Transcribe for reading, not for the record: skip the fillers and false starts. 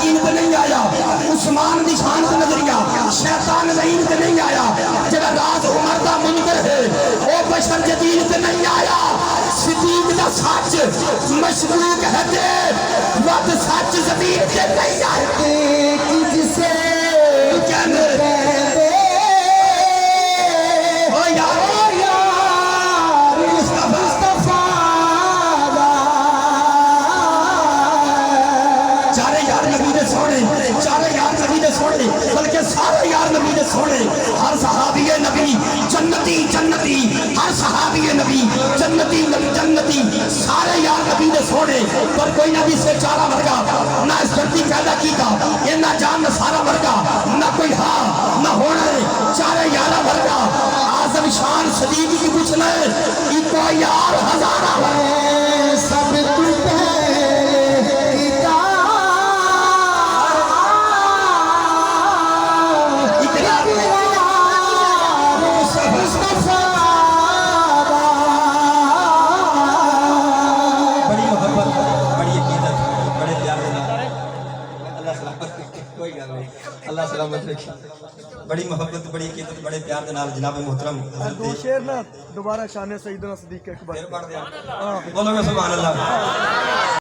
یقین تے نہیں آیا عثمان دی شان تے نظریہ شیطان لعین تے نہیں آیا جڑا راز عمر دا منکر ہے او بشر جدید تے نہیں آیا صدیق دا سچ مشکوک ہے تے ود سچ زمین تے نہیں آیا جسے کہنے بلکہ سارے یار نبی دے سونے ہر صحابی نبی جنتی جنتی ہر صحابی نبی جنتی جنتی سارے یار نبی دے سونے پر کوئی نبی سے چارہ ورگا نہ اس دھرتی پیدا کیتا یہ نہ جان نہ سارا ورگا نہ کوئی ہاں نہ ہونے چارے یارہ ورگا آزم شان صدیق کی پوچھ لے ایک یار ہزارہ ہے سب تُوتے اللہ سلامت رکھے بڑی محبت بڑی عقیدت بڑے پیار دے نال جناب محترم دو شعر نا دوبارہ شان سیدنا صدیق اکبر بولو گے سبحان اللہ